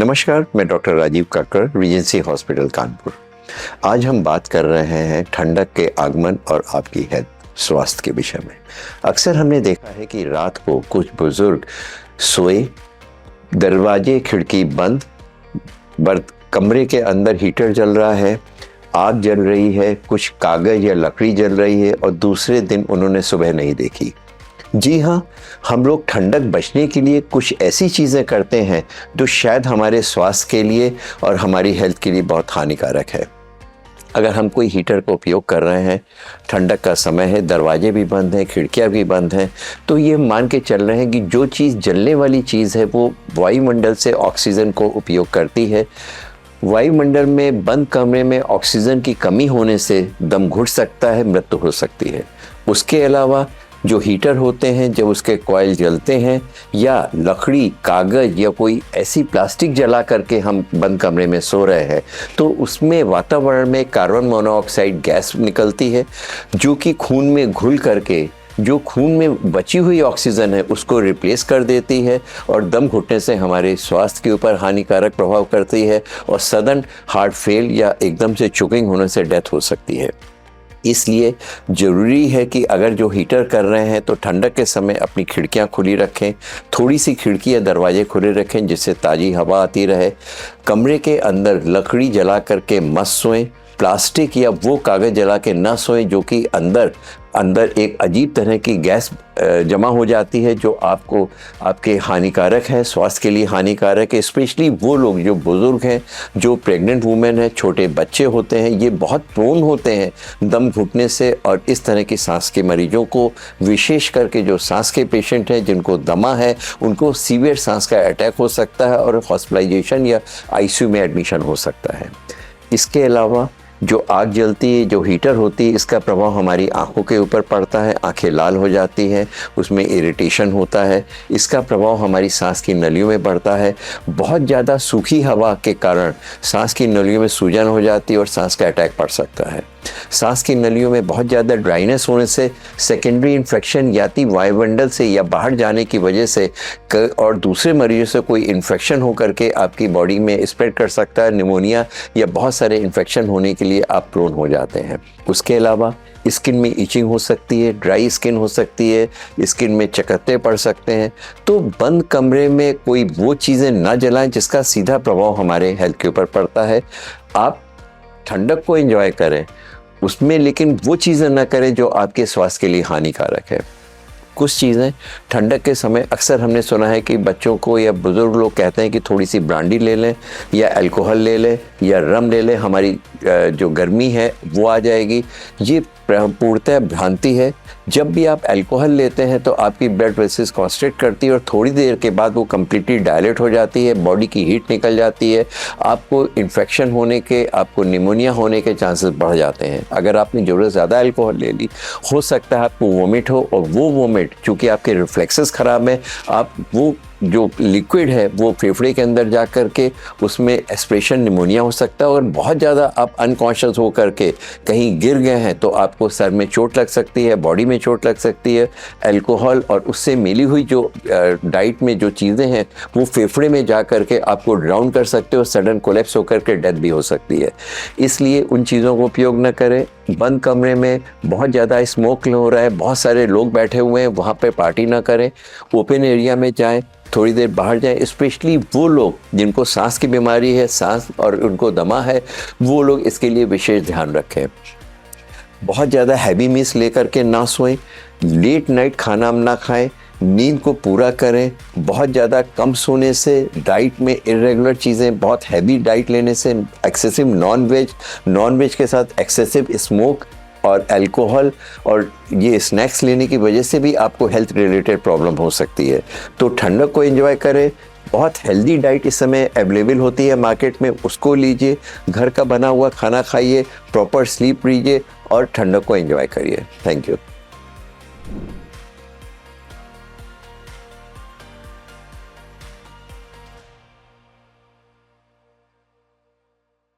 नमस्कार, मैं डॉक्टर राजीव काकर, Regency hospital Kanpur. आज हम बात कर रहे हैं ठंडक के आगमन और आपकी हेल्थ स्वास्थ्य के विषय में। अक्सर हमने देखा है कि रात को कुछ बुजुर्ग सोए, दरवाजे खिड़की बंद, कमरे के अंदर हीटर जल रहा है, आग जल रही है, कुछ कागज या लकड़ी जल रही है और दूसरे दिन उन्होंने सुबह नहीं देखी। जी हाँ, हम लोग ठंडक बचने के लिए कुछ ऐसी चीज़ें करते हैं जो शायद हमारे स्वास्थ्य के लिए और हमारी हेल्थ के लिए बहुत हानिकारक है। अगर हम कोई हीटर का उपयोग कर रहे हैं, ठंडक का समय है, दरवाजे भी बंद हैं, खिड़कियाँ भी बंद हैं, तो ये मान के चल रहे हैं कि जो चीज़ जलने वाली चीज़ है वो वायुमंडल से ऑक्सीजन को उपयोग करती है। वायुमंडल में बंद कमरे में ऑक्सीजन की कमी होने से दम घुट सकता है, मृत्यु हो सकती है। उसके अलावा जो हीटर होते हैं, जब उसके कॉइल जलते हैं या लकड़ी, कागज या कोई ऐसी प्लास्टिक जला करके हम बंद कमरे में सो रहे हैं, तो उसमें वातावरण में कार्बन मोनोऑक्साइड गैस निकलती है जो कि खून में घुल करके जो खून में बची हुई ऑक्सीजन है उसको रिप्लेस कर देती है और दम घुटने से हमारे स्वास्थ्य के ऊपर हानिकारक प्रभाव करती है और सडन हार्ट फेल या एकदम से चोकिंग होने से डेथ हो सकती है। इसलिए ज़रूरी है कि अगर जो हीटर कर रहे हैं तो ठंडक के समय अपनी खिड़कियां खुली रखें, थोड़ी सी खिड़की या दरवाजे खुले रखें जिससे ताज़ी हवा आती रहे। कमरे के अंदर लकड़ी जला करके मत सोएं, प्लास्टिक या वो कागज़ जला के ना सोएं जो कि अंदर एक अजीब तरह की गैस जमा हो जाती है जो आपके हानिकारक है, स्वास्थ्य के लिए हानिकारक है। स्पेशली वो लोग जो बुज़ुर्ग हैं, जो प्रेग्नेंट वुमेन हैं, छोटे बच्चे होते हैं, ये बहुत प्रोन होते हैं दम घुटने से। और इस तरह की सांस के मरीजों को, विशेष करके जो सांस के पेशेंट हैं जिनको दमा है, उनको सीवियर सांस का अटैक हो सकता है और हॉस्पिटलाइजेशन या आईसीयू में एडमिशन हो सकता है। इसके अलावा जो आग जलती है, जो हीटर होती है, इसका प्रभाव हमारी आंखों के ऊपर पड़ता है, आंखें लाल हो जाती हैं, उसमें इरिटेशन होता है। इसका प्रभाव हमारी सांस की नलियों में पड़ता है। बहुत ज़्यादा सूखी हवा के कारण सांस की नलियों में सूजन हो जाती है और सांस का अटैक पड़ सकता है। सांस की नलियों में बहुत ज़्यादा ड्राइनेस होने से सेकेंडरी इन्फेक्शन या वायुमंडल से या बाहर जाने की वजह से और दूसरे मरीजों से कोई इन्फेक्शन हो करके आपकी बॉडी में स्प्रेड कर सकता है। निमोनिया या बहुत सारे इन्फेक्शन होने के लिए आप प्रोन हो जाते हैं। उसके अलावा स्किन में इचिंग हो सकती है, ड्राई स्किन हो सकती है, स्किन में चकत्ते पड़ सकते हैं। तो बंद कमरे में कोई वो चीज़ें ना जलाएं जिसका सीधा प्रभाव हमारे हेल्थ के ऊपर पड़ता है। आप ठंडक को एंजॉय करें उसमें, लेकिन वो चीज़ें ना करें जो आपके स्वास्थ्य के लिए हानिकारक है। कुछ चीज़ें ठंडक के समय अक्सर हमने सुना है कि बच्चों को या बुज़ुर्ग लोग कहते हैं कि थोड़ी सी ब्रांडी ले लें या अल्कोहल ले लें या रम ले लें, हमारी जो गर्मी है वो आ जाएगी। ये पूर्णतः भ्रांति है। जब भी आप अल्कोहल लेते हैं तो आपकी ब्लड वेसल्स कॉन्स्ट्रिक्ट करती है और थोड़ी देर के बाद वो कम्प्लीटली डायलेट हो जाती है, बॉडी की हीट निकल जाती है, आपको इन्फेक्शन होने के, आपको निमोनिया होने के चांसेस बढ़ जाते हैं। अगर आपने ज़रूरत ज़्यादा अल्कोहल ले ली, हो सकता है आपको वोमिट हो, और वो वोमिट चूँकि आपके रिफ्लेक्सेस ख़राब हैं, आप वो जो लिक्विड है वो फेफड़े के अंदर जा कर के उसमें एस्पिरेशन निमोनिया हो सकता है और बहुत ज़्यादा आप अनकॉन्शियस हो करके कहीं गिर गए हैं तो आपको सर में चोट लग सकती है, बॉडी में चोट लग सकती है। अल्कोहल और उससे मिली हुई जो डाइट में जो चीज़ें हैं वो फेफड़े में जा कर के आपको ड्राउन कर सकते हो, सडन कोलैप्स होकर के डेथ भी हो सकती है। इसलिए उन चीज़ों को उपयोग न करें। बंद कमरे में बहुत ज़्यादा स्मोक हो रहा है, बहुत सारे लोग बैठे हुए हैं, वहाँ पे पार्टी ना करें। ओपन एरिया में जाएं, थोड़ी देर बाहर जाएं। स्पेशली वो लोग जिनको सांस की बीमारी है, सांस और उनको दमा है, वो लोग इसके लिए विशेष ध्यान रखें। बहुत ज़्यादा हैवी मील्स लेकर के ना सोएं, लेट नाइट खाना ना खाएं, नींद को पूरा करें। बहुत ज़्यादा कम सोने से, डाइट में इरेगुलर चीज़ें, बहुत हैवी डाइट लेने से, एक्सेसिव नॉन वेज के साथ एक्सेसिव स्मोक और अल्कोहल और ये स्नैक्स लेने की वजह से भी आपको हेल्थ रिलेटेड प्रॉब्लम हो सकती है। तो ठंडक को एंजॉय करें। बहुत हेल्दी डाइट इस समय अवेलेबल होती है मार्केट में, उसको लीजिए, घर का बना हुआ खाना खाइए, प्रॉपर स्लीप लीजिए और ठंडक को एंजॉय करिए। Thank you.